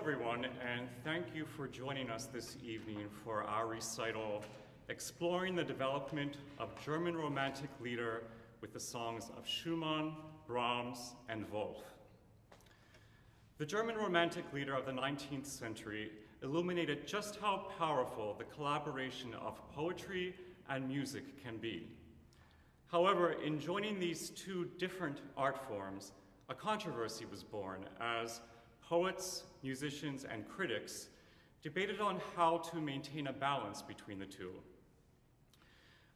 everyone, and thank you for joining us this evening for our recital exploring the development of German Romantic lieder with the songs of Schumann, Brahms, and Volf. The German Romantic lieder of the 19th century illuminated just how powerful the collaboration of poetry and music can be. However, in joining these two different art forms, a controversy was born as poets, musicians, and critics debated on how to maintain a balance between the two.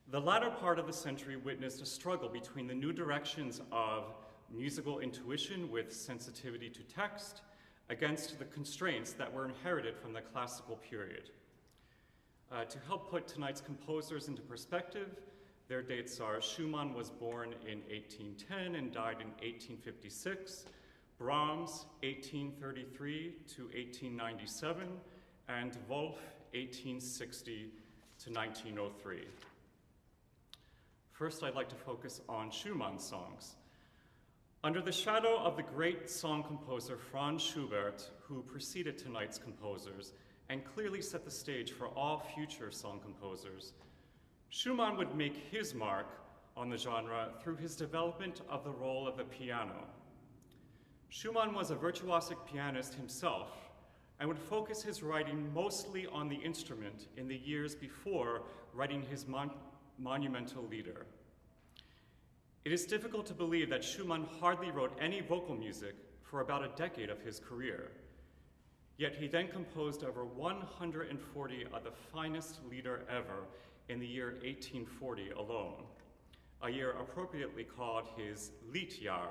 The latter part of the century witnessed a struggle between the new directions of musical intuition with sensitivity to text against the constraints that were inherited from the classical period. To help put tonight's composers into perspective, their dates are: Schumann was born in 1810 and died in 1856, Brahms 1833 to 1897, and Volf 1860 to 1903. First, I'd like to focus on Schumann's songs. Under the shadow of the great song composer Franz Schubert, who preceded tonight's composers and clearly set the stage for all future song composers, Schumann would make his mark on the genre through his development of the role of the piano. Schumann was a virtuosic pianist himself and would focus his writing mostly on the instrument in the years before writing his monumental lieder. It is difficult to believe that Schumann hardly wrote any vocal music for about a decade of his career. Yet he then composed over 140 of the finest lieder ever in the year 1840 alone, a year appropriately called his Liedjahr,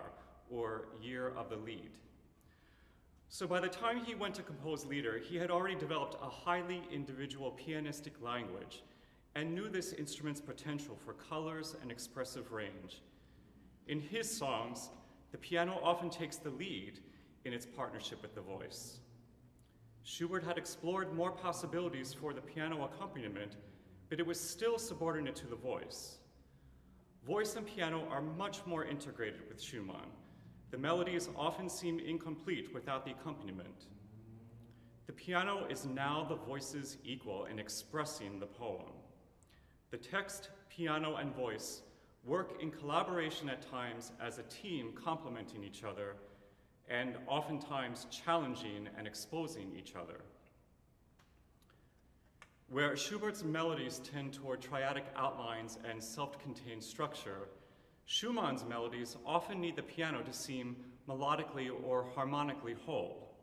or Year of the Lied. So by the time he went to compose lieder, he had already developed a highly individual pianistic language and knew this instrument's potential for colors and expressive range. In his songs, the piano often takes the lead in its partnership with the voice. Schubert had explored more possibilities for the piano accompaniment, but it was still subordinate to the voice. Voice and piano are much more integrated with Schumann. The melodies often seem incomplete without the accompaniment. The piano is now the voice's equal in expressing the poem. The text, piano, and voice work in collaboration at times as a team complementing each other and oftentimes challenging and exposing each other. Where Schubert's melodies tend toward triadic outlines and self-contained structure, Schumann's melodies often need the piano to seem melodically or harmonically whole.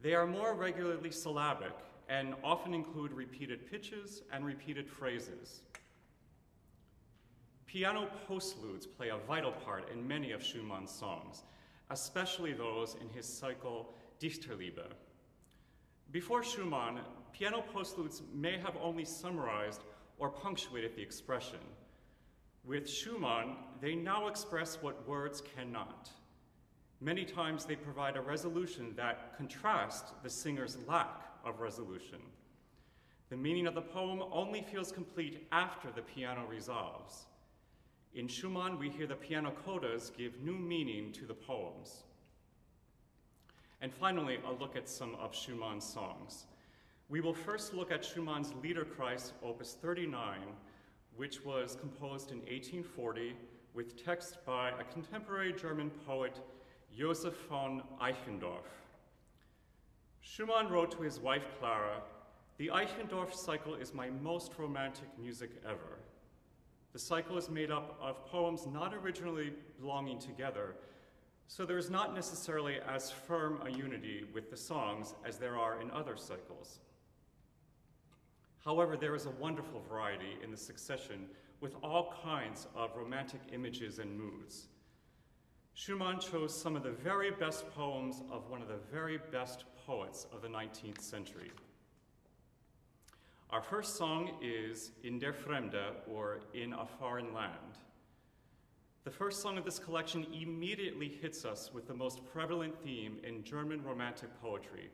They are more regularly syllabic and often include repeated pitches and repeated phrases. Piano postludes play a vital part in many of Schumann's songs, especially those in his cycle Dichterliebe. Before Schumann, piano postludes may have only summarized or punctuated the expression. With Schumann, they now express what words cannot. Many times they provide a resolution that contrasts the singer's lack of resolution. The meaning of the poem only feels complete after the piano resolves. In Schumann, we hear the piano codas give new meaning to the poems. And finally, a look at some of Schumann's songs. We will first look at Schumann's Liederkreis, Opus 39, which was composed in 1840 with text by a contemporary German poet, Joseph von Eichendorff. Schumann wrote to his wife Clara, "The Eichendorff Cycle is my most romantic music ever. The cycle is made up of poems not originally belonging together, so there is not necessarily as firm a unity with the songs as there are in other cycles. However, there is a wonderful variety in the succession with all kinds of romantic images and moods. Schumann chose some of the very best poems of one of the very best poets of the 19th century. Our first song is In der Fremde, or In a Foreign Land. The first song of this collection immediately hits us with the most prevalent theme in German Romantic poetry,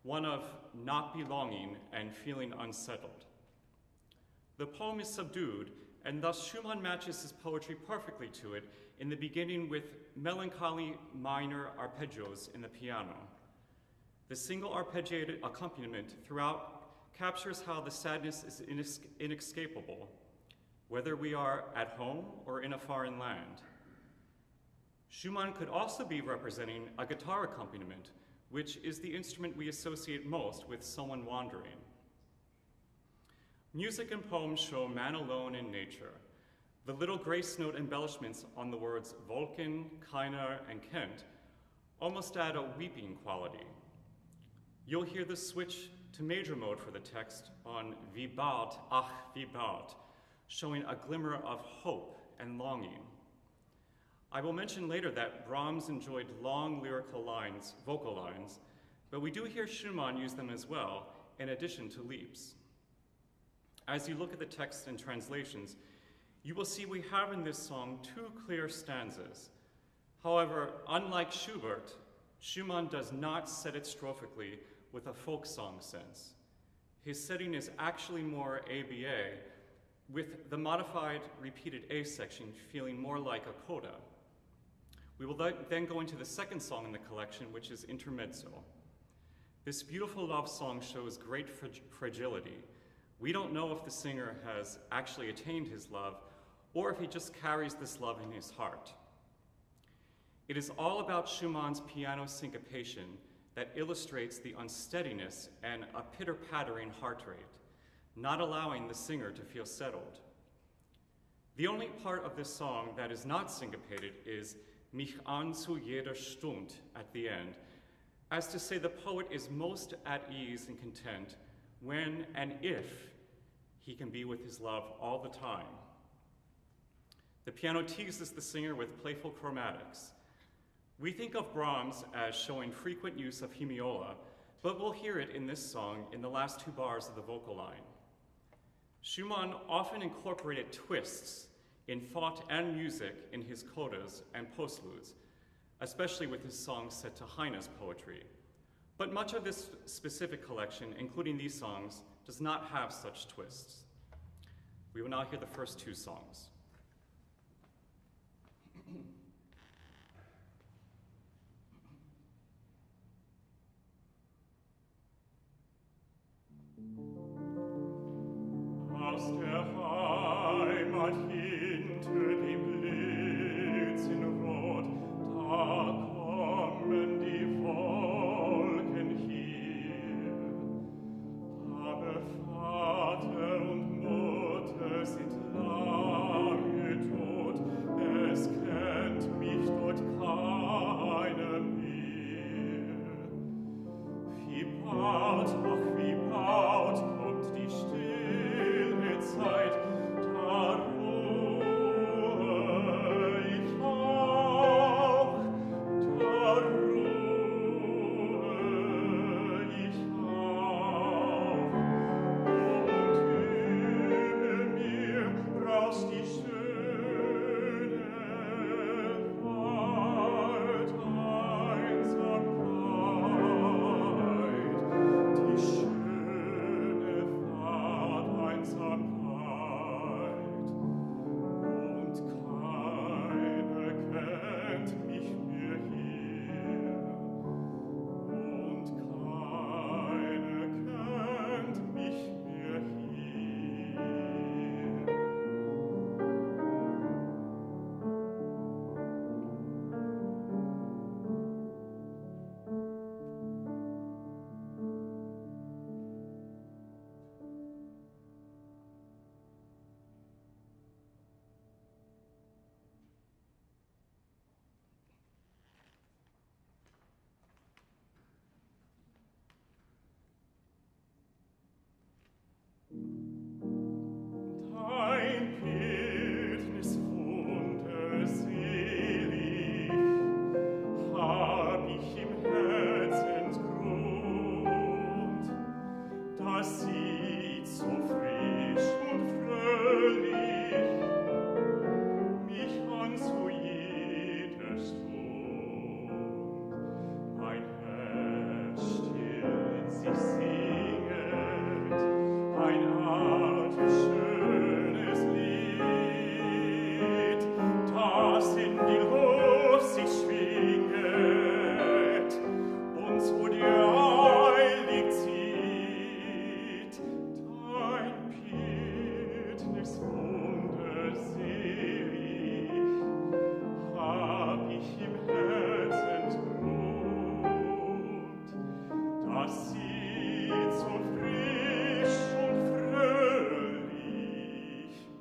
one of not belonging and feeling unsettled. The poem is subdued, and thus Schumann matches his poetry perfectly to it in the beginning with melancholy minor arpeggios in the piano. The single arpeggiated accompaniment throughout captures how the sadness is inescapable, whether we are at home or in a foreign land. Schumann could also be representing a guitar accompaniment, which is the instrument we associate most with someone wandering. Music and poems show man alone in nature. The little grace note embellishments on the words Wolken, keiner, and Kent almost add a weeping quality. You'll hear the switch to major mode for the text on Wie bald, ach, wie bald, showing a glimmer of hope and longing. I will mention later that Brahms enjoyed long lyrical lines, vocal lines, but we do hear Schumann use them as well, in addition to leaps. As you look at the text and translations, you will see we have in this song two clear stanzas. However, unlike Schubert, Schumann does not set it strophically with a folk song sense. His setting is actually more ABA, with the modified repeated A section feeling more like a coda. We will then go into the second song in the collection, which is Intermezzo. This beautiful love song shows great fragility. We don't know if the singer has actually attained his love or if he just carries this love in his heart. It is all about Schumann's piano syncopation that illustrates the unsteadiness and a pitter-pattering heart rate, not allowing the singer to feel settled. The only part of this song that is not syncopated is mich an zu jeder Stund at the end, as to say the poet is most at ease and content when and if he can be with his love all the time. The piano teases the singer with playful chromatics. We think of Brahms as showing frequent use of hemiola, but we'll hear it in this song in the last two bars of the vocal line. Schumann often incorporated twists in thought and music in his codas and postludes, especially with his songs set to Heine's poetry. But much of this specific collection, including these songs, does not have such twists. We will now hear the first two songs. Aus der Heimat hinter dem Blitzenrot, da kommen die Wolken hier. Aber Vater und Mutter sind lange tot, es kennt das sieht so frisch und fröhlich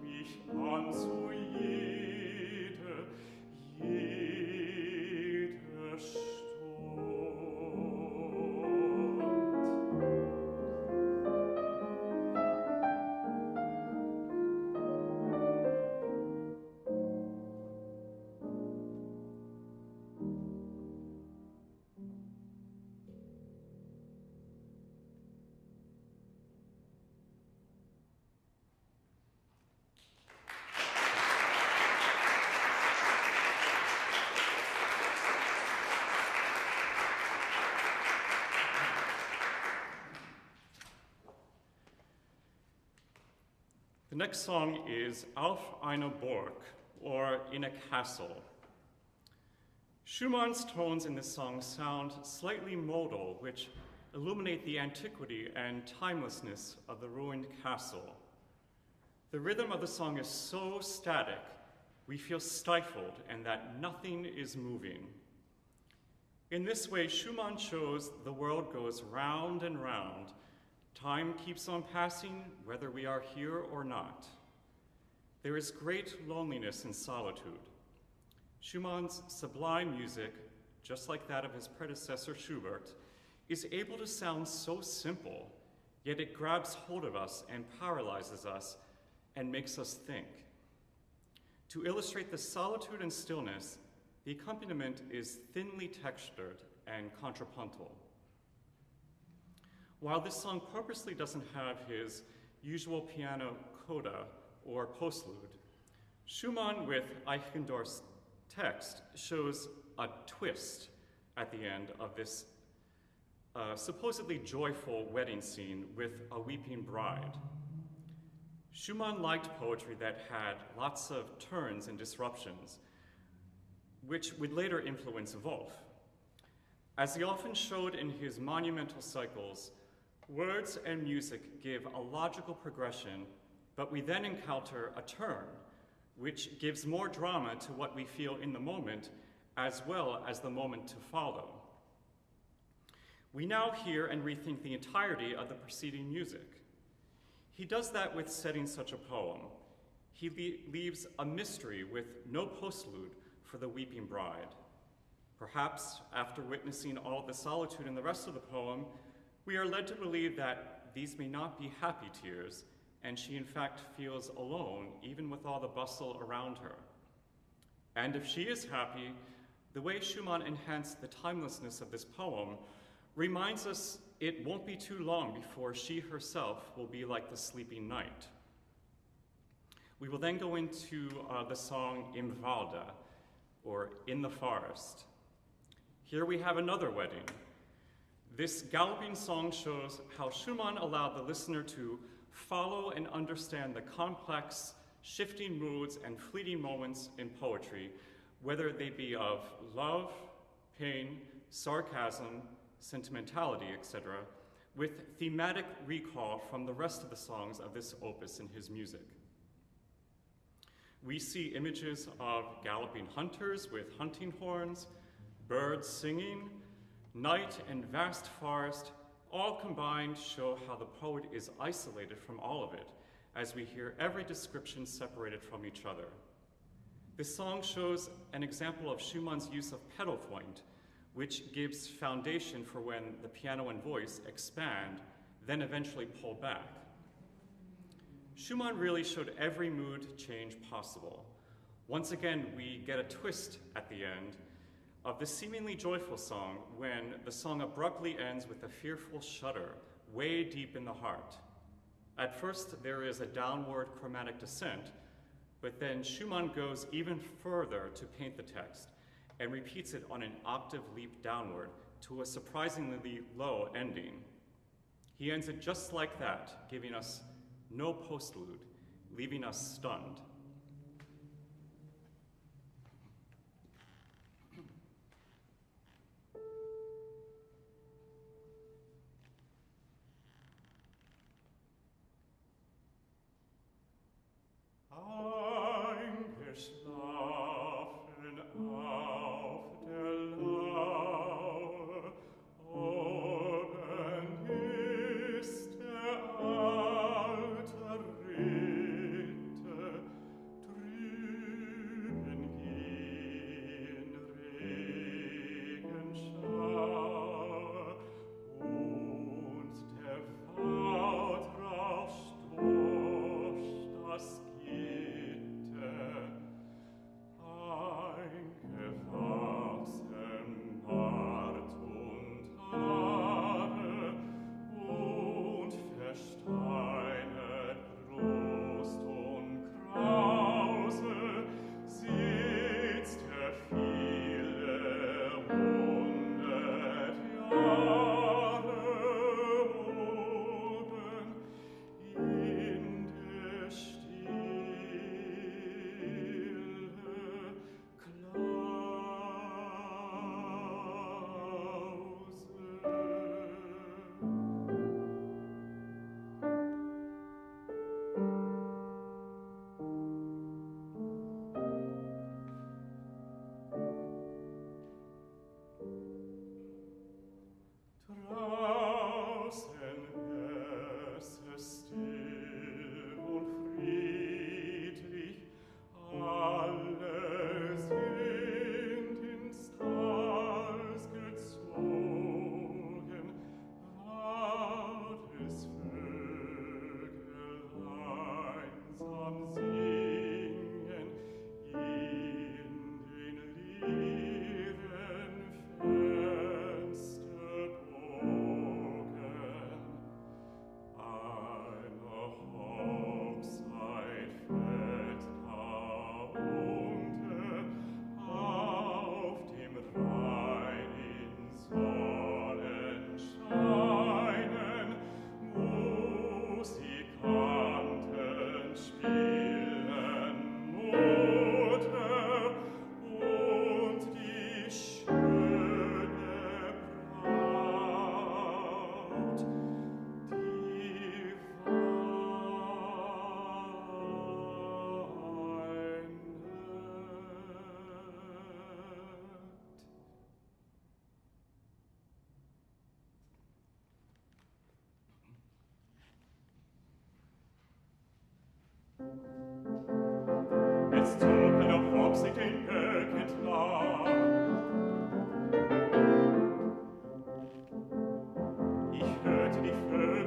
mich an zu jede The next song is Auf einer Burg, or In a Castle. Schumann's tones in this song sound slightly modal, which illuminate the antiquity and timelessness of the ruined castle. The rhythm of the song is so static, we feel stifled and that nothing is moving. In this way, Schumann shows the world goes round and round. Time keeps on passing, whether we are here or not. There is great loneliness and solitude. Schumann's sublime music, just like that of his predecessor Schubert, is able to sound so simple, yet it grabs hold of us and paralyzes us and makes us think. To illustrate the solitude and stillness, the accompaniment is thinly textured and contrapuntal. While this song purposely doesn't have his usual piano coda or postlude, Schumann with Eichendorff's text shows a twist at the end of this supposedly joyful wedding scene with a weeping bride. Schumann liked poetry that had lots of turns and disruptions, which would later influence Volf. As he often showed in his monumental cycles, words and music give a logical progression, but we then encounter a turn, which gives more drama to what we feel in the moment, as well as the moment to follow. We now hear and rethink the entirety of the preceding music. He does that with setting such a poem. He leaves a mystery with no postlude for the weeping bride. Perhaps after witnessing all the solitude in the rest of the poem, we are led to believe that these may not be happy tears, and she in fact feels alone, even with all the bustle around her. And if she is happy, the way Schumann enhanced the timelessness of this poem reminds us it won't be too long before she herself will be like the sleeping night. We will then go into the song Im Walde, or In the Forest. Here we have another wedding. This galloping song shows how Schumann allowed the listener to follow and understand the complex, shifting moods and fleeting moments in poetry, whether they be of love, pain, sarcasm, sentimentality, etc., with thematic recall from the rest of the songs of this opus in his music. We see images of galloping hunters with hunting horns, birds singing, night and vast forest, all combined show how the poet is isolated from all of it, as we hear every description separated from each other. This song shows an example of Schumann's use of pedal point, which gives foundation for when the piano and voice expand, then eventually pull back. Schumann really showed every mood change possible. Once again, we get a twist at the end of the seemingly joyful song when the song abruptly ends with a fearful shudder way deep in the heart. At first, there is a downward chromatic descent, but then Schumann goes even further to paint the text and repeats it on an octave leap downward to a surprisingly low ending. He ends it just like that, giving us no postlude, leaving us stunned. Eingeschlafen auf der Lauer, oben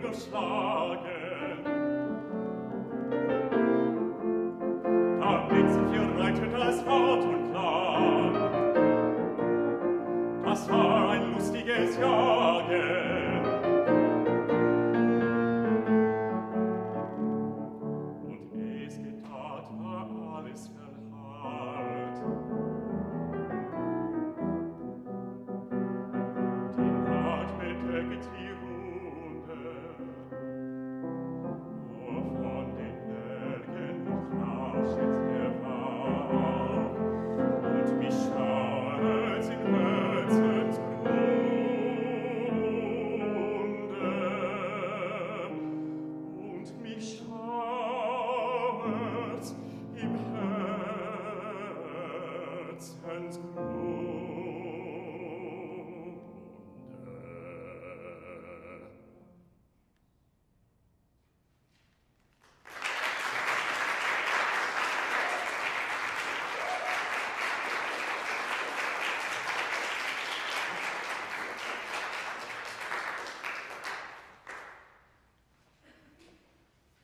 durchschlagen. Da Mezzo reitet das Wort und Klang. Das war ein lustiges Jagen. Und es getat war alles verhallt. Die Nacht bedeckt die Runde. Nur von den Bergen noch rauschet der Bauch. Und mich schauert's in Herzensgrunde. Und mich schauert's im Herzensgrunde.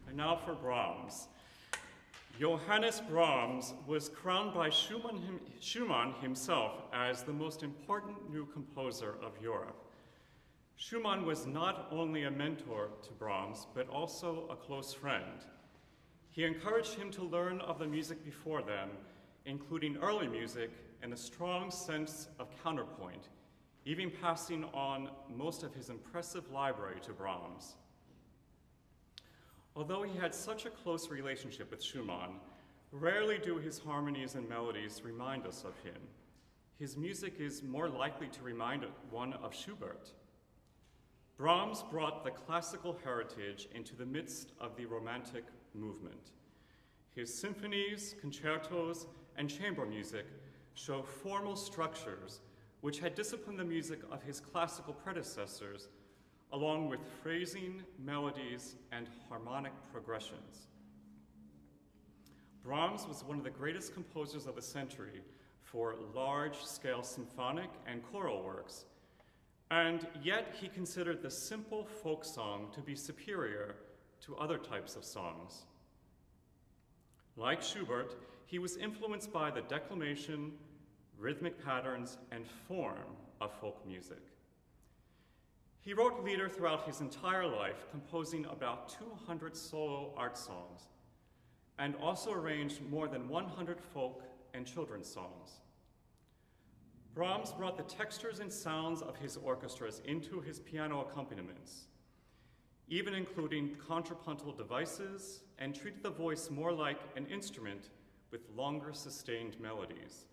And now for Brahms. Johannes Brahms was crowned by Schumann himself as the most important new composer of Europe. Schumann was not only a mentor to Brahms, but also a close friend. He encouraged him to learn of the music before them, including early music and a strong sense of counterpoint, even passing on most of his impressive library to Brahms. Although he had such a close relationship with Schumann, rarely do his harmonies and melodies remind us of him. His music is more likely to remind one of Schubert. Brahms brought the classical heritage into the midst of the Romantic movement. His symphonies, concertos, and chamber music show formal structures which had disciplined the music of his classical predecessors, along with phrasing, melodies, and harmonic progressions. Brahms was one of the greatest composers of the century for large-scale symphonic and choral works, and yet he considered the simple folk song to be superior to other types of songs. Like Schubert, he was influenced by the declamation, rhythmic patterns, and form of folk music. He wrote Lieder throughout his entire life, composing about 200 solo art songs, and also arranged more than 100 folk and children's songs. Brahms brought the textures and sounds of his orchestras into his piano accompaniments, even including contrapuntal devices, and treated the voice more like an instrument with longer sustained melodies.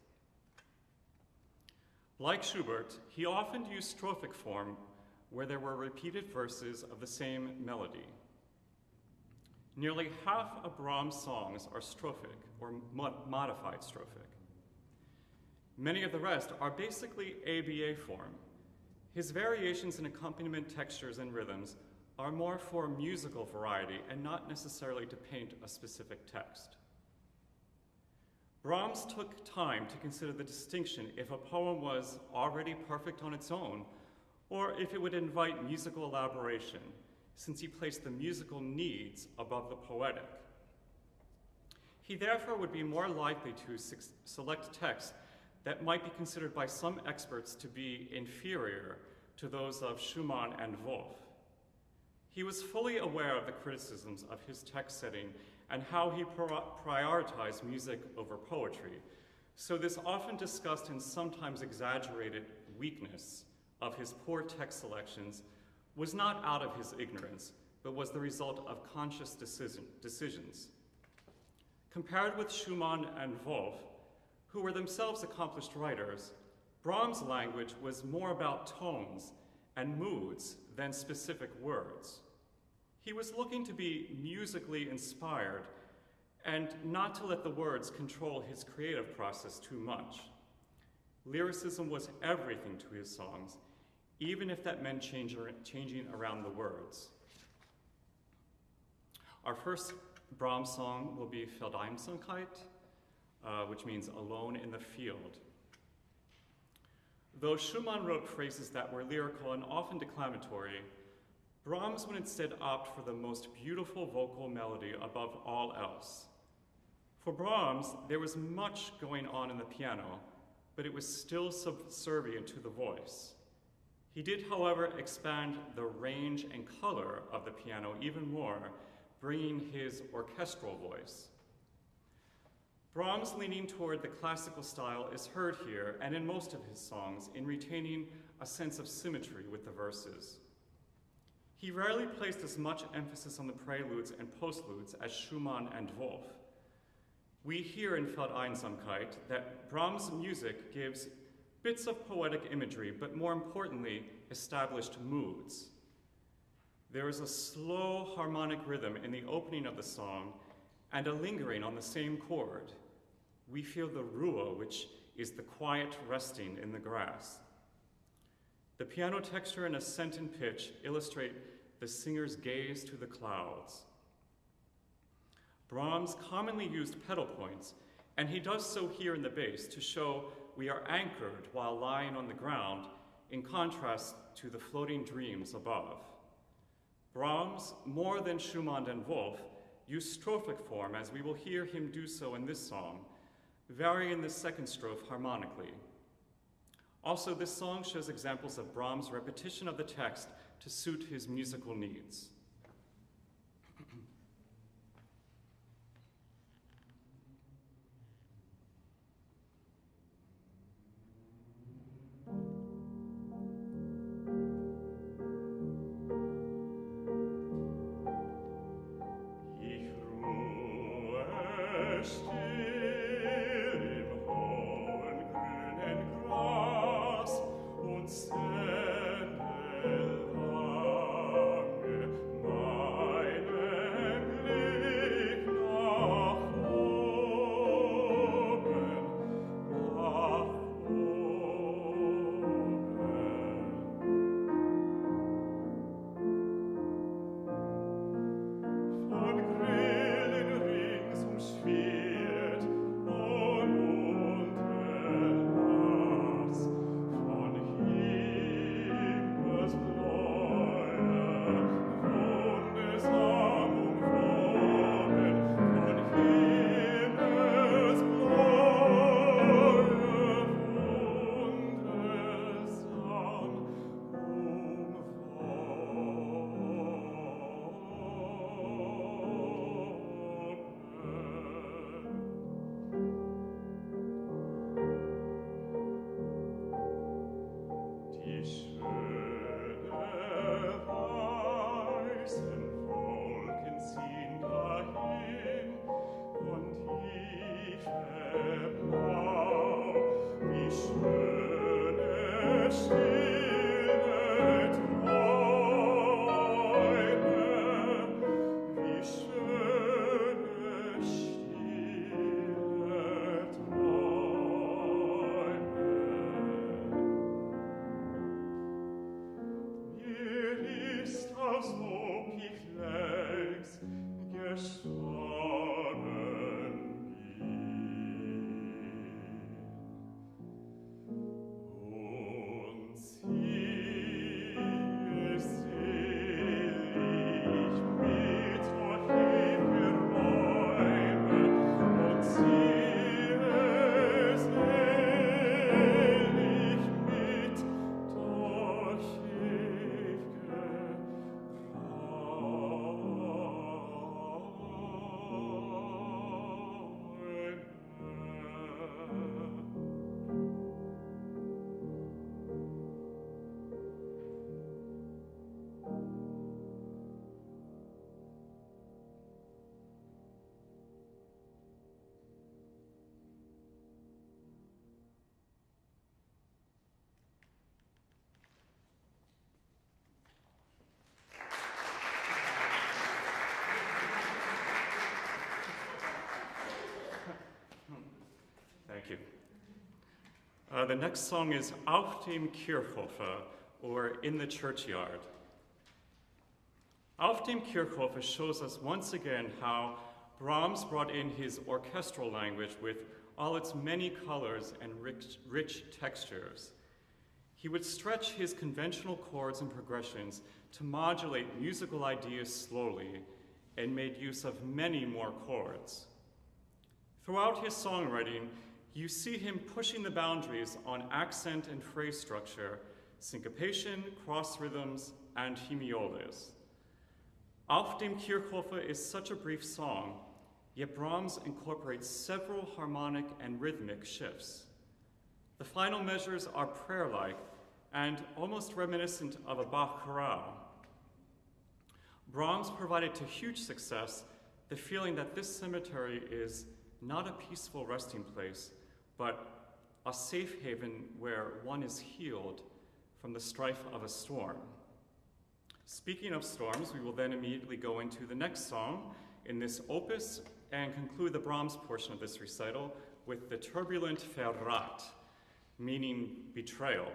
Like Schubert, he often used strophic form where there were repeated verses of the same melody. Nearly half of Brahms' songs are strophic or modified strophic. Many of the rest are basically ABA form. His variations in accompaniment textures and rhythms are more for musical variety and not necessarily to paint a specific text. Brahms took time to consider the distinction if a poem was already perfect on its own, or if it would invite musical elaboration, since he placed the musical needs above the poetic. He therefore would be more likely to select texts that might be considered by some experts to be inferior to those of Schumann and Volf. He was fully aware of the criticisms of his text setting and how he prioritized music over poetry, so this often discussed and sometimes exaggerated weakness of his poor text selections was not out of his ignorance, but was the result of conscious decisions. Compared with Schumann and Volf, who were themselves accomplished writers, Brahms' language was more about tones and moods than specific words. He was looking to be musically inspired and not to let the words control his creative process too much. Lyricism was everything to his songs, even if that meant changing around the words. Our first Brahms song will be Feldeinsamkeit, which means alone in the field. Though Schumann wrote phrases that were lyrical and often declamatory, Brahms would instead opt for the most beautiful vocal melody above all else. For Brahms, there was much going on in the piano, but it was still subservient to the voice. He did, however, expand the range and color of the piano even more, bringing his orchestral voice. Brahms' leaning toward the classical style is heard here and in most of his songs in retaining a sense of symmetry with the verses. He rarely placed as much emphasis on the preludes and postludes as Schumann and Volf. We hear in Feldeinsamkeit that Brahms' music gives bits of poetic imagery, but more importantly, established moods. There is a slow harmonic rhythm in the opening of the song and a lingering on the same chord. We feel the Ruhe, which is the quiet resting in the grass. The piano texture and ascent in pitch illustrate the singer's gaze to the clouds. Brahms commonly used pedal points, and he does so here in the bass to show we are anchored while lying on the ground, in contrast to the floating dreams above. Brahms, more than Schumann and Volf, used strophic form, as we will hear him do so in this song, varying the second strophe harmonically. Also, this song shows examples of Brahms' repetition of the text to suit his musical needs. Thank you. The next song is Auf dem Kirchhofe, or In the Churchyard. Auf dem Kirchhofe shows us once again how Brahms brought in his orchestral language with all its many colors and rich textures. He would stretch his conventional chords and progressions to modulate musical ideas slowly and made use of many more chords. Throughout his songwriting, you see him pushing the boundaries on accent and phrase structure, syncopation, cross rhythms, and hemioles. Auf dem Kirchhofe is such a brief song, yet Brahms incorporates several harmonic and rhythmic shifts. The final measures are prayer-like and almost reminiscent of a Bach chorale. Brahms provided to huge success the feeling that this cemetery is not a peaceful resting place, but a safe haven where one is healed from the strife of a storm. Speaking of storms, we will then immediately go into the next song in this opus and conclude the Brahms portion of this recital with the turbulent Verrat, meaning betrayal.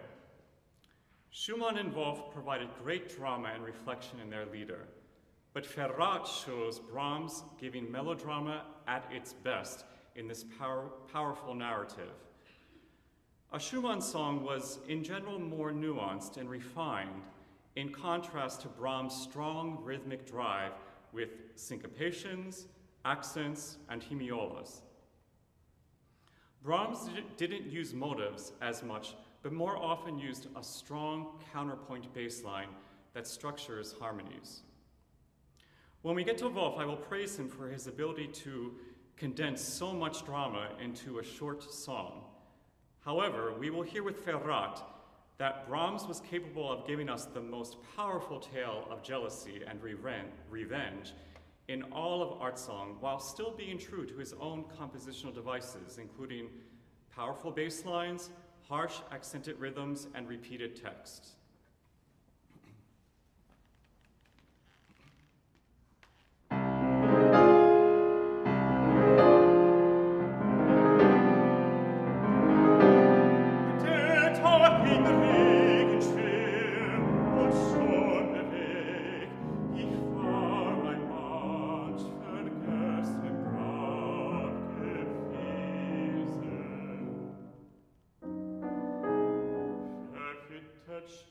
Schumann and Volf provided great drama and reflection in their lieder, but Verrat shows Brahms giving melodrama at its best in this powerful narrative. A Schumann song was, in general, more nuanced and refined, in contrast to Brahms' strong rhythmic drive with syncopations, accents, and hemiolas. Brahms didn't use motives as much, but more often used a strong counterpoint bass line that structures harmonies. When we get to Volf, I will praise him for his ability to condense so much drama into a short song. However, we will hear with Verrat that Brahms was capable of giving us the most powerful tale of jealousy and revenge in all of art song, while still being true to his own compositional devices, including powerful bass lines, harsh accented rhythms, and repeated texts. Touched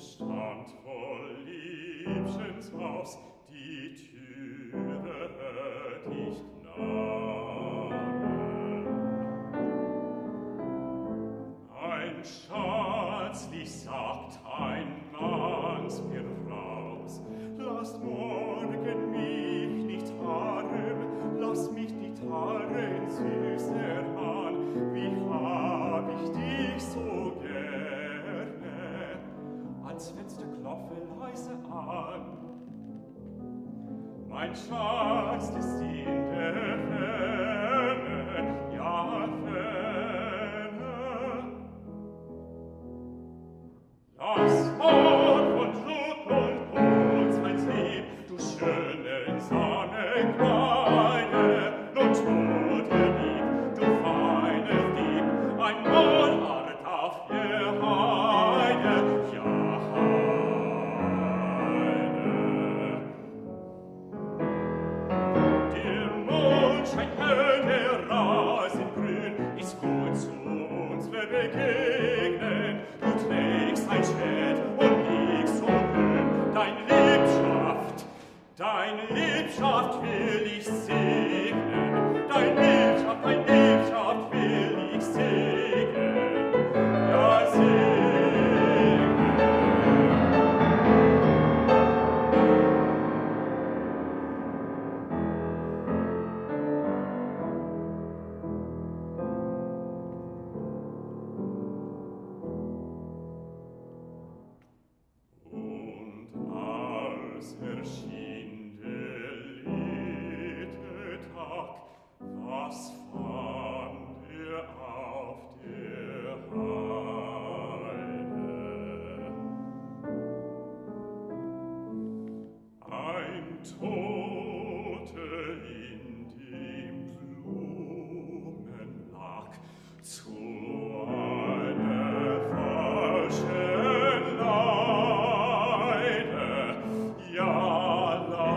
stand voll Liebchens Haus, die Türe hört ich knarren. Ein Schatzlich sagt ein Manns mir raus, lasst morgen mich nicht harren, lass mich nicht harren, süßer Mann, wie hab ich dich so gerne, als Fenster klopfe leise an. Mein Schatz ist in der Ferne, ja Ferne. Lass fort von Schluck und Putz, mein Lieb, du schöne Sonne Kleine, nun tut dir lieb, du feines Lieb, ein Mondart auf der Heide, ja Heide. Der Mond scheint hell, der Rasen grün, ist gut zu uns begegnen. Du trägst ein Schwert und liegst so grün. Dein Liebschaft will ich segnen. Dein Liebschaft will ich segnen. Ja, segnen. Und als erschien der liete Tag, was fand auf der Heide? Ein Tote in dem Blumenlag, zu einer falschen Leide, ja Leide.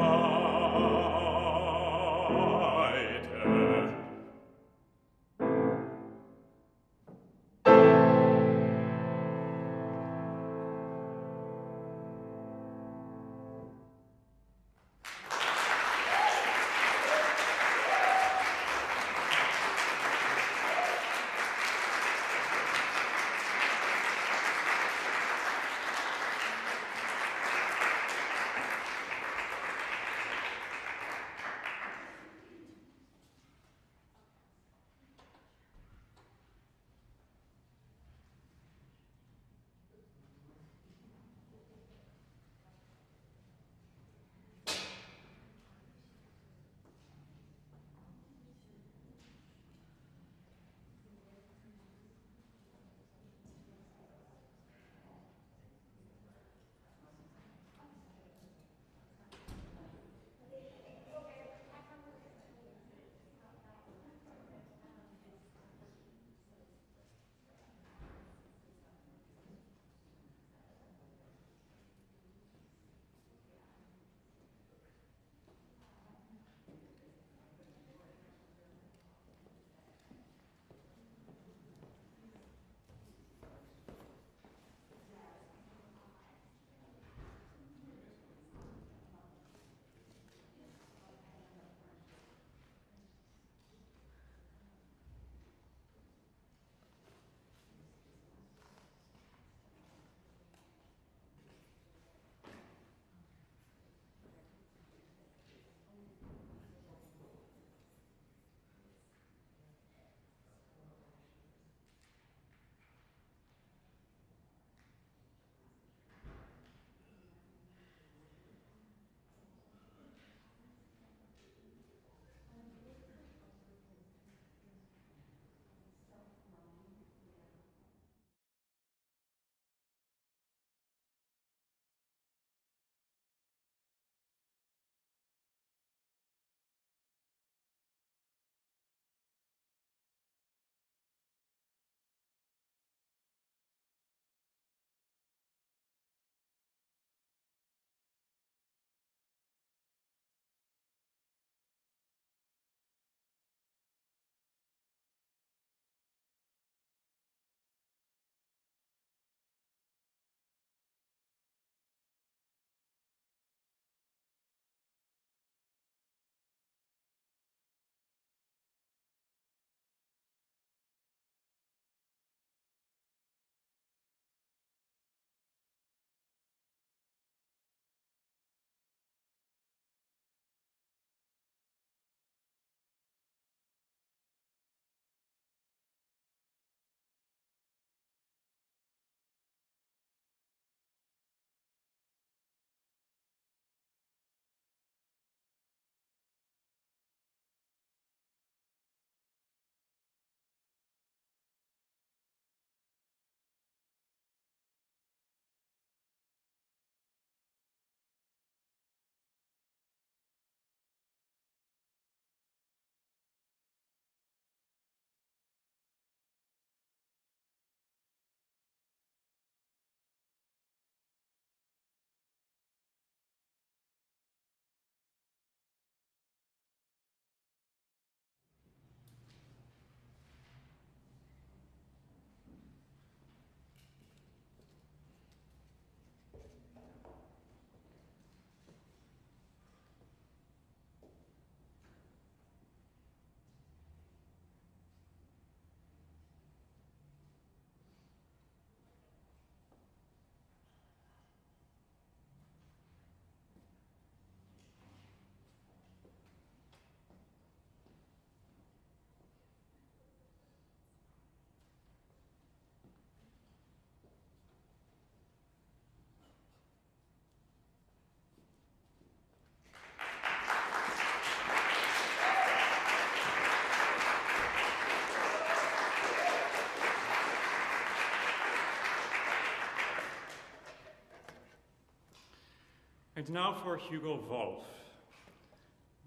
And now for Hugo Volf.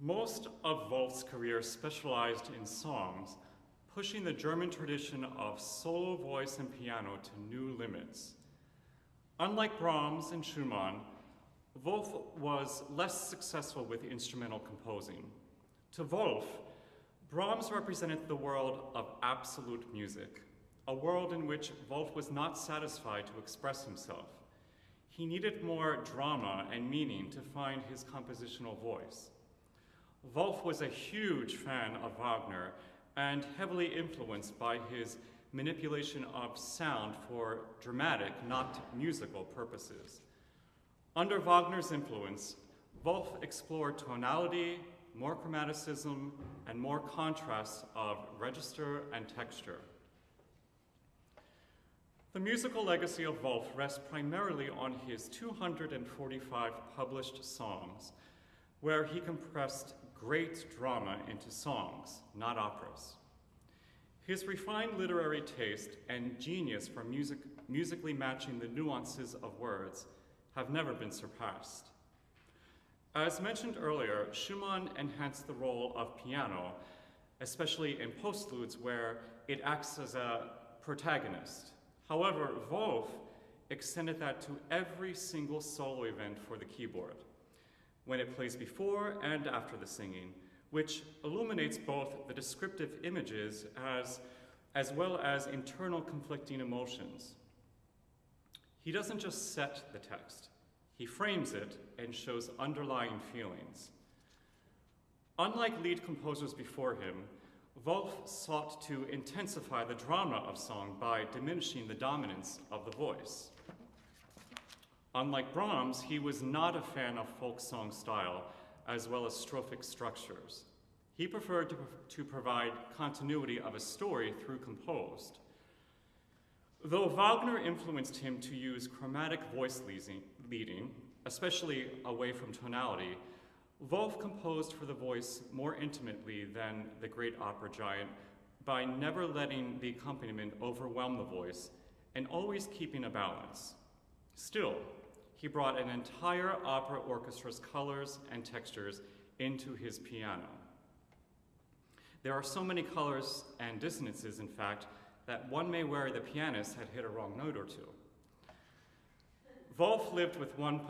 Most of Volf's career specialized in songs, pushing the German tradition of solo voice and piano to new limits. Unlike Brahms and Schumann, Volf was less successful with instrumental composing. To Volf, Brahms represented the world of absolute music, a world in which Volf was not satisfied to express himself. He needed more drama and meaning to find his compositional voice. Volf was a huge fan of Wagner and heavily influenced by his manipulation of sound for dramatic, not musical purposes. Under Wagner's influence, Volf explored tonality, more chromaticism, and more contrast of register and texture. The musical legacy of Volf rests primarily on his 245 published songs, where he compressed great drama into songs, not operas. His refined literary taste and genius for musically matching the nuances of words have never been surpassed. As mentioned earlier, Schumann enhanced the role of piano, especially in postludes where it acts as a protagonist. However, Volf extended that to every single solo event for the keyboard, when it plays before and after the singing, which illuminates both the descriptive images as well as internal conflicting emotions. He doesn't just set the text, he frames it and shows underlying feelings. Unlike lead composers before him, Volf sought to intensify the drama of song by diminishing the dominance of the voice. Unlike Brahms, he was not a fan of folk song style as well as strophic structures. He preferred to provide continuity of a story through composed. Though Wagner influenced him to use chromatic voice leading, especially away from tonality, Volf composed for the voice more intimately than the great opera giant by never letting the accompaniment overwhelm the voice and always keeping a balance. Still, he brought an entire opera orchestra's colors and textures into his piano. There are so many colors and dissonances, in fact, that one may worry the pianist had hit a wrong note or two. Volf lived with one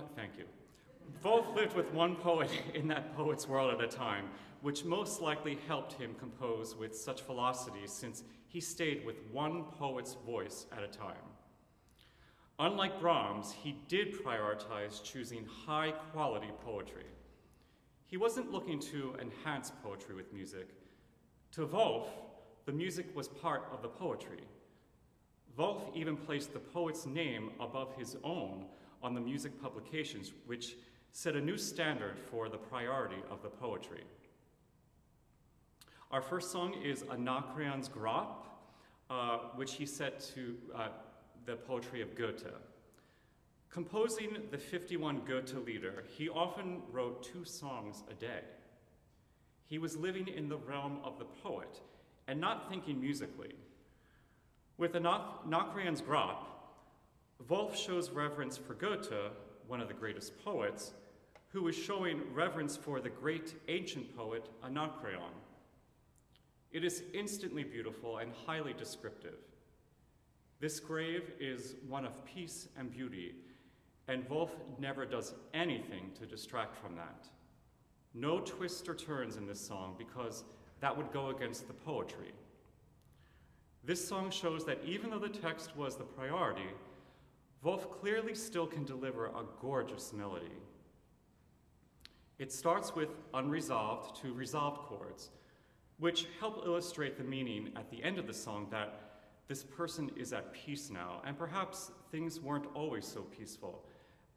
poet in that poet's world at a time, which most likely helped him compose with such velocity since he stayed with one poet's voice at a time. Unlike Brahms, he did prioritize choosing high-quality poetry. He wasn't looking to enhance poetry with music. To Volf, the music was part of the poetry. Volf even placed the poet's name above his own on the music publications, which set a new standard for the priority of the poetry. Our first song is Anacreon's Grap, which he set to the poetry of Goethe. Composing the 51 Goethe Lieder, he often wrote 2 songs a day. He was living in the realm of the poet and not thinking musically. With Anacreon's Grap, Volf shows reverence for Goethe, one of the greatest poets, who is showing reverence for the great ancient poet Anacreon. It is instantly beautiful and highly descriptive. This grave is one of peace and beauty, and Volf never does anything to distract from that. No twists or turns in this song because that would go against the poetry. This song shows that even though the text was the priority, Volf clearly still can deliver a gorgeous melody. It starts with unresolved to resolved chords, which help illustrate the meaning at the end of the song that this person is at peace now, and perhaps things weren't always so peaceful.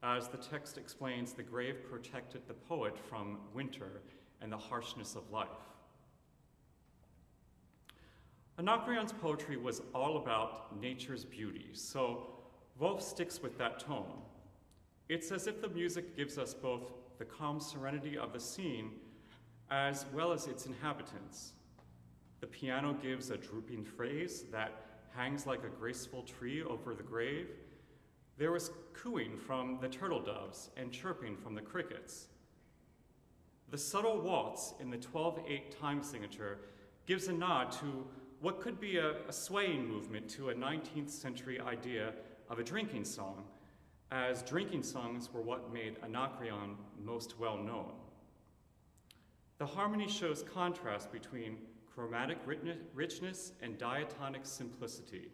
As the text explains, the grave protected the poet from winter and the harshness of life. Anacreon's poetry was all about nature's beauty, so Volf sticks with that tone. It's as if the music gives us both the calm serenity of the scene as well as its inhabitants. The piano gives a drooping phrase that hangs like a graceful tree over the grave. There was cooing from the turtle doves and chirping from the crickets. The subtle waltz in the 12/8 time signature gives a nod to what could be a swaying movement to a 19th century idea of a drinking song, as drinking songs were what made Anacreon most well known. The harmony shows contrast between chromatic richness and diatonic simplicity.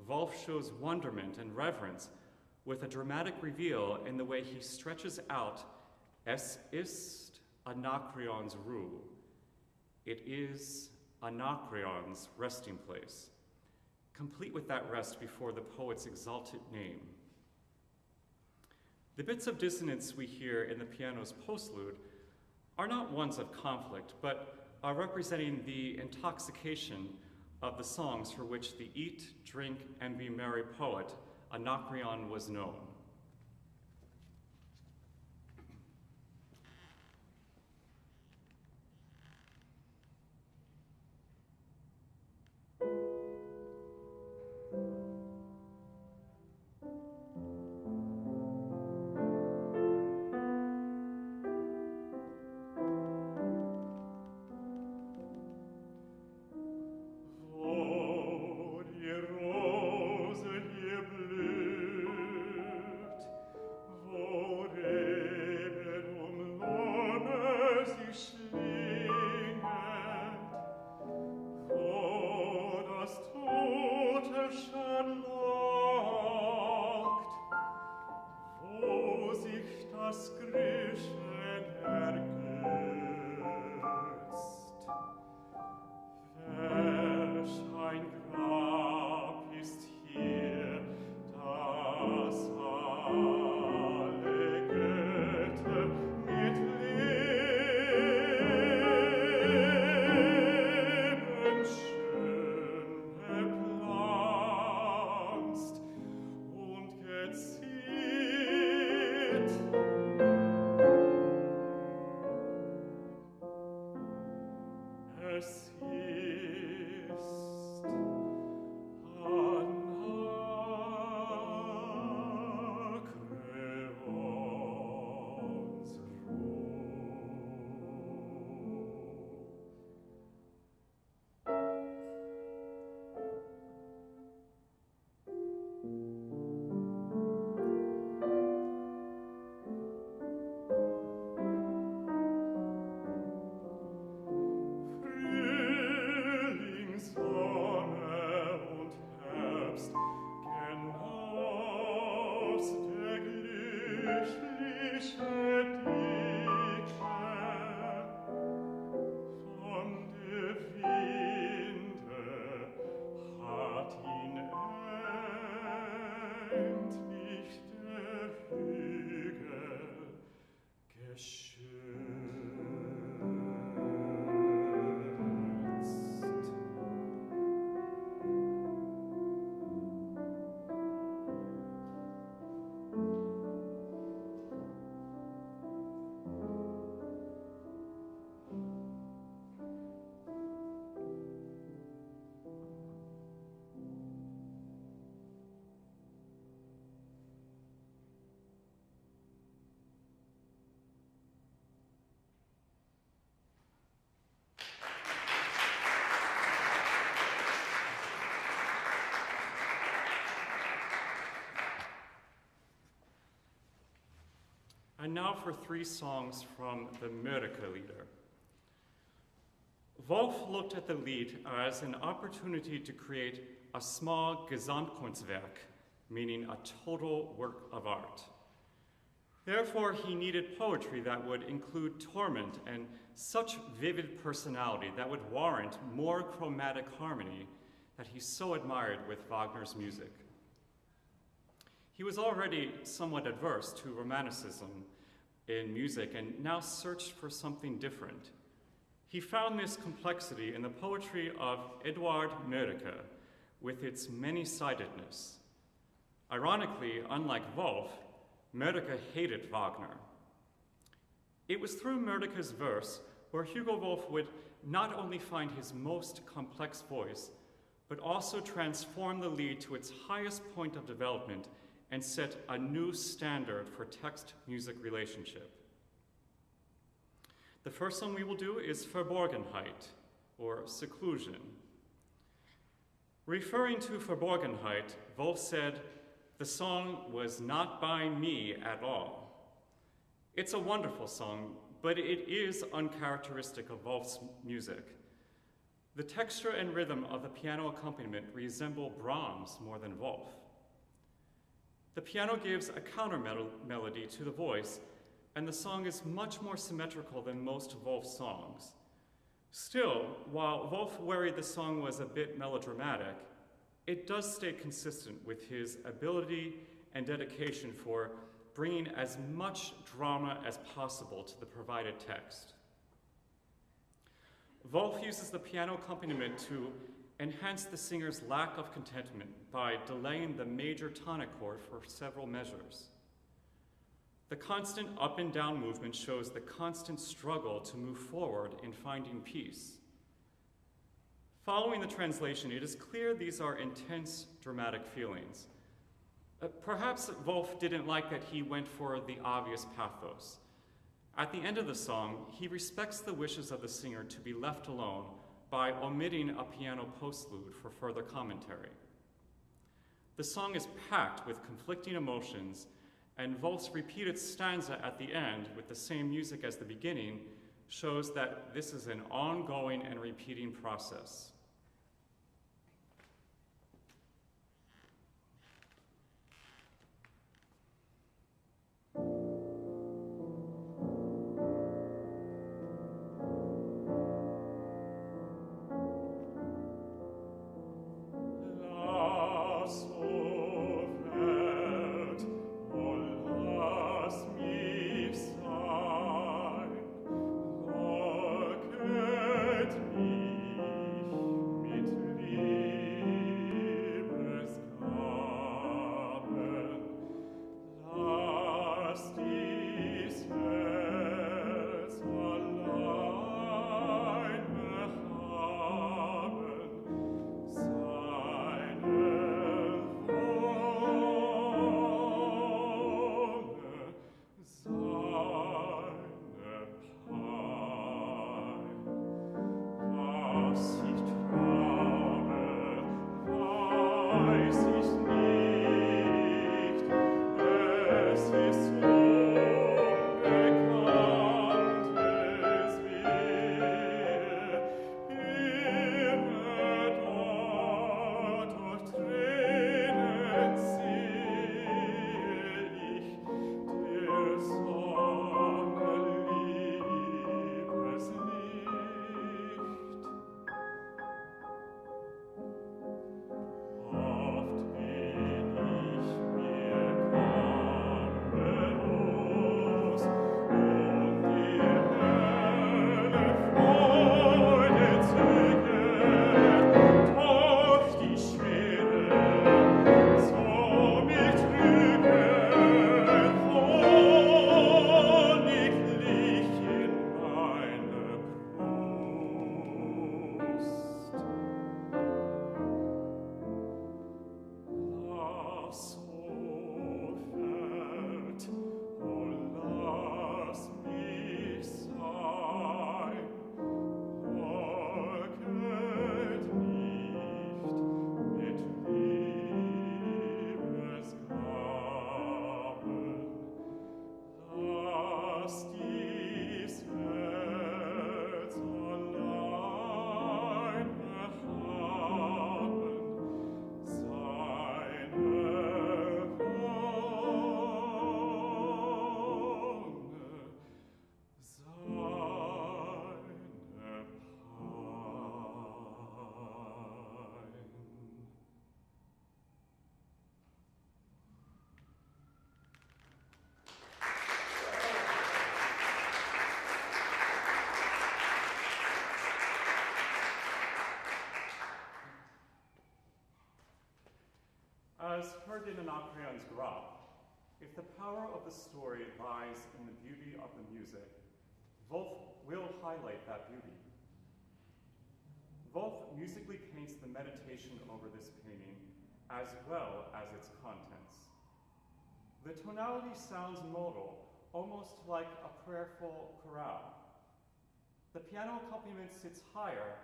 Volf shows wonderment and reverence with a dramatic reveal in the way he stretches out Es ist Anacreon's Ruhe. It is Anacreon's resting place, complete with that rest before the poet's exalted name. The bits of dissonance we hear in the piano's postlude are not ones of conflict, but are representing the intoxication of the songs for which the eat, drink, and be merry poet Anacreon was known. And now for 3 songs from the Mörike Lieder. Volf looked at the Lied as an opportunity to create a small Gesamtkunstwerk, meaning a total work of art. Therefore, he needed poetry that would include torment and such vivid personality that would warrant more chromatic harmony that he so admired with Wagner's music. He was already somewhat adverse to Romanticism in music and now searched for something different. He found this complexity in the poetry of Eduard Mörike with its many-sidedness. Ironically, unlike Volf, Mörike hated Wagner. It was through Mörike's verse where Hugo Volf would not only find his most complex voice, but also transform the Lied to its highest point of development and set a new standard for text-music relationship. The first song we will do is Verborgenheit, or Seclusion. Referring to Verborgenheit, Volf said, "The song was not by me at all." It's a wonderful song, but it is uncharacteristic of Volf's music. The texture and rhythm of the piano accompaniment resemble Brahms more than Volf. The piano gives a counter melody to the voice, and the song is much more symmetrical than most of Volf's songs. Still, while Volf worried the song was a bit melodramatic, it does stay consistent with his ability and dedication for bringing as much drama as possible to the provided text. Volf uses the piano accompaniment to enhance the singer's lack of contentment by delaying the major tonic chord for several measures. The constant up and down movement shows the constant struggle to move forward in finding peace. Following the translation, it is clear these are intense, dramatic feelings. Perhaps Volf didn't like that he went for the obvious pathos. At the end of the song, he respects the wishes of the singer to be left alone by omitting a piano postlude for further commentary. The song is packed with conflicting emotions, and Volf's repeated stanza at the end with the same music as the beginning shows that this is an ongoing and repeating process. As heard in Anacreon's Graph, if the power of the story lies in the beauty of the music, Volf will highlight that beauty. Volf musically paints the meditation over this painting as well as its contents. The tonality sounds modal, almost like a prayerful chorale. The piano accompaniment sits higher,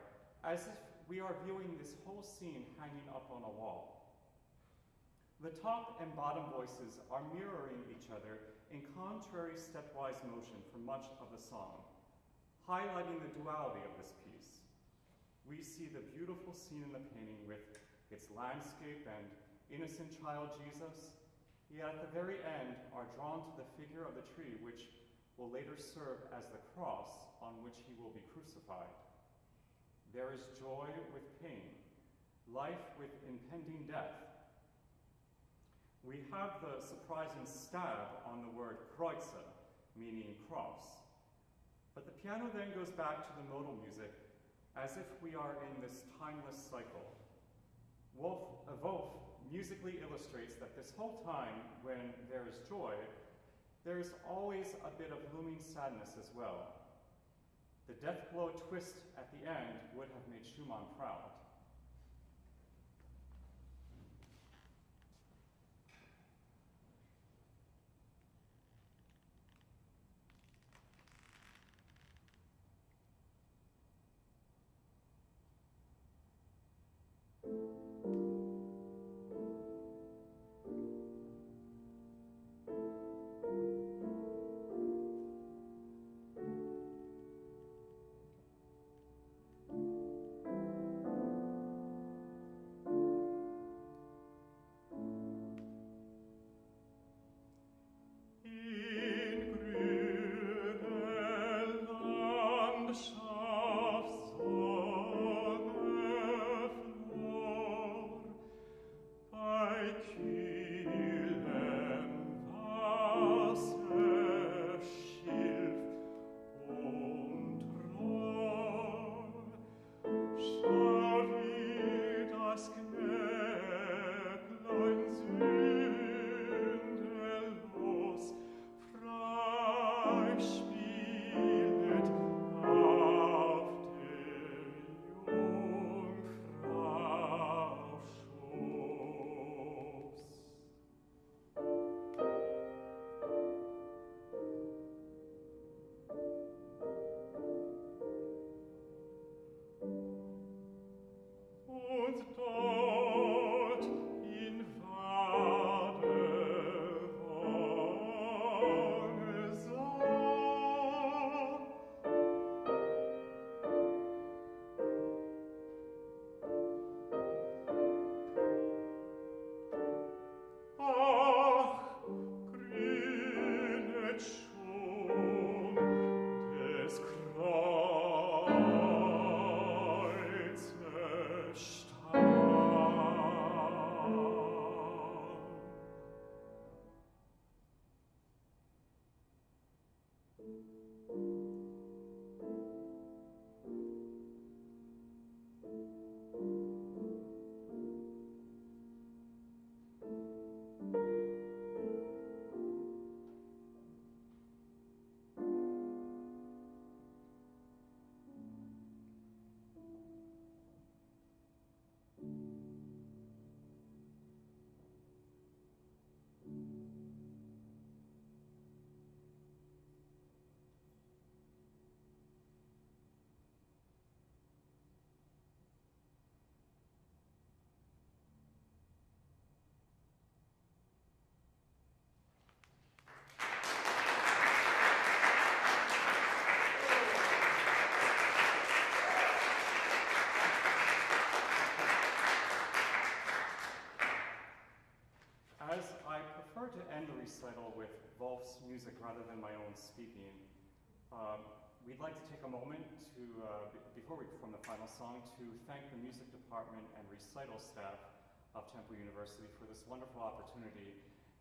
as if we are viewing this whole scene hanging up on a wall. The top and bottom voices are mirroring each other in contrary stepwise motion for much of the song, highlighting the duality of this piece. We see the beautiful scene in the painting with its landscape and innocent child Jesus, yet at the very end are drawn to the figure of the tree which will later serve as the cross on which he will be crucified. There is joy with pain, life with impending death. We have the surprising stab on the word Kreuze, meaning cross. But the piano then goes back to the modal music as if we are in this timeless cycle. Volf musically illustrates that this whole time when there is joy, there is always a bit of looming sadness as well. The death blow twist at the end would have made Schumann proud. To end the recital with Volf's music rather than my own speaking, we'd like to take a moment to, before we perform the final song, to thank the music department and recital staff of Temple University for this wonderful opportunity,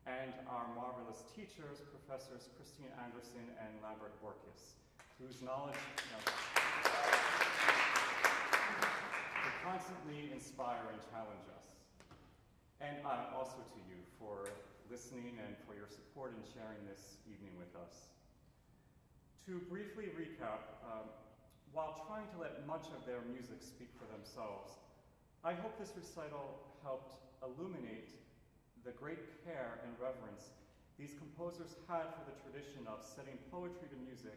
and our marvelous teachers, Professors Christine Anderson and Lambert Borkes, whose knowledge they constantly inspire and challenge us. And also to you for listening and for your support in sharing this evening with us. To briefly recap, while trying to let much of their music speak for themselves, I hope this recital helped illuminate the great care and reverence these composers had for the tradition of setting poetry to music,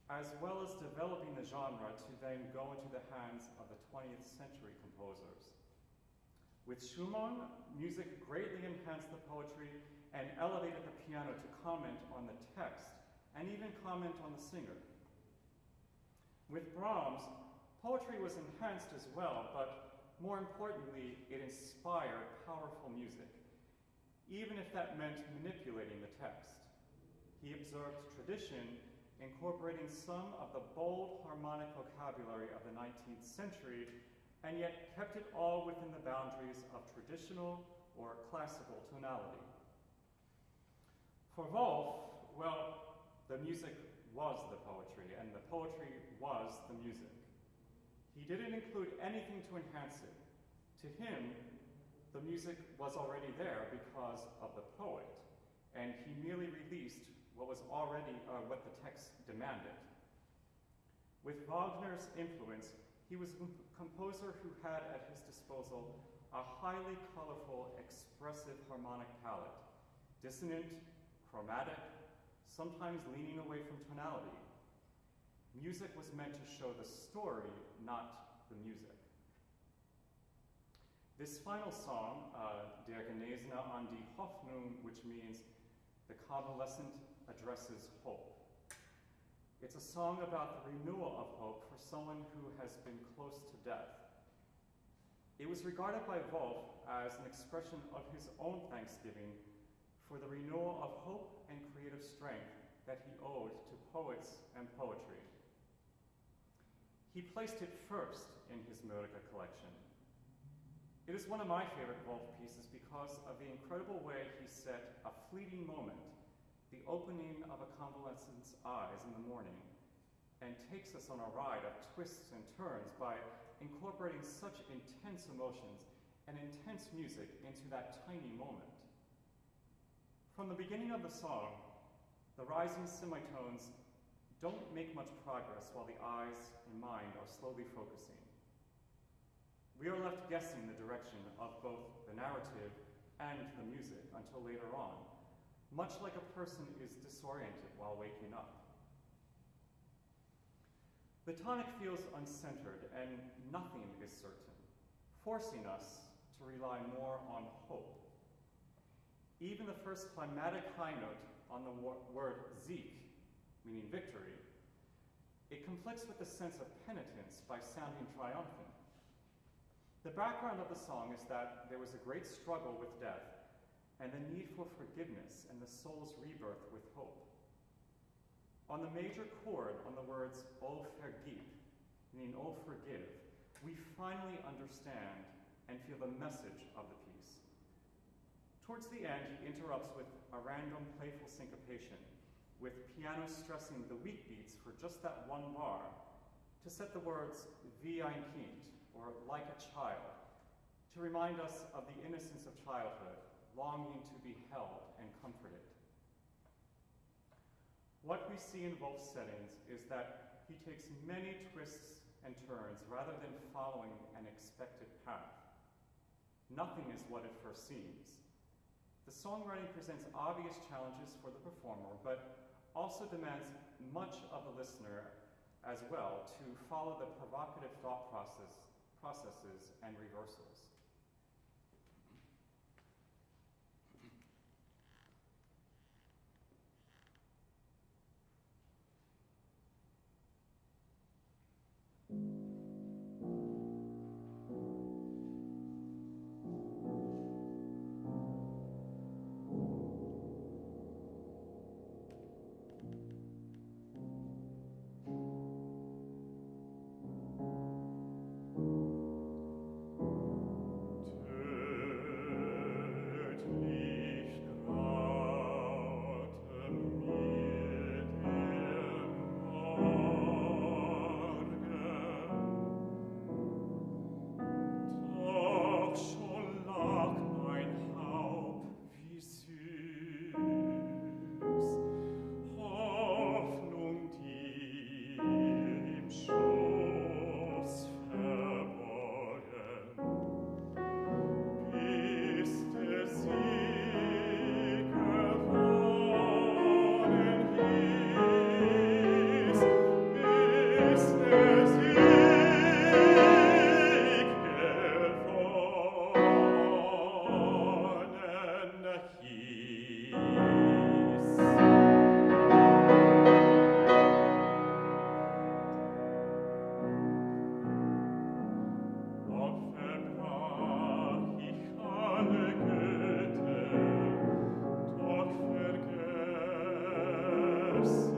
as well as developing the genre to then go into the hands of the 20th century composers. With Schumann, music greatly enhanced the poetry and elevated the piano to comment on the text and even comment on the singer. With Brahms, poetry was enhanced as well, but more importantly, it inspired powerful music, even if that meant manipulating the text. He observed tradition, incorporating some of the bold harmonic vocabulary of the 19th century, and yet kept it all within the boundaries of traditional or classical tonality. For Volf, well, the music was the poetry, and the poetry was the music. He didn't include anything to enhance it. To him, the music was already there because of the poet, and he merely released what was already what the text demanded. With Wagner's influence, he was a composer who had at his disposal a highly colorful, expressive harmonic palette, dissonant, chromatic, sometimes leaning away from tonality. Music was meant to show the story, not the music. This final song, Der Genesene an die Hoffnung, which means the convalescent addresses hope. It's a song about the renewal of hope for someone who has been close to death. It was regarded by Volf as an expression of his own thanksgiving for the renewal of hope and creative strength that he owed to poets and poetry. He placed it first in his Mörike collection. It is one of my favorite Volf pieces because of the incredible way he set a fleeting moment, the opening of a convalescent's eyes in the morning, and takes us on a ride of twists and turns by incorporating such intense emotions and intense music into that tiny moment. From the beginning of the song, the rising semitones don't make much progress while the eyes and mind are slowly focusing. We are left guessing the direction of both the narrative and the music until later on, much like a person is disoriented while waking up. The tonic feels uncentered and nothing is certain, forcing us to rely more on hope. Even the first climatic high note on the word Sieg, meaning victory, it conflicts with the sense of penitence by sounding triumphant. The background of the song is that there was a great struggle with death and the need for forgiveness and the soul's rebirth with hope. On the major chord on the words "O vergib," meaning "O forgive," we finally understand and feel the message of the piece. Towards the end, he interrupts with a random playful syncopation, with piano stressing the weak beats for just that one bar, to set the words "wie ein Kind," or "like a child," to remind us of the innocence of childhood, longing to be held and comforted. What we see in Volf's settings is that he takes many twists and turns rather than following an expected path. Nothing is what it first seems. The songwriting presents obvious challenges for the performer, but also demands much of the listener as well to follow the provocative thought processes and reversals. Aus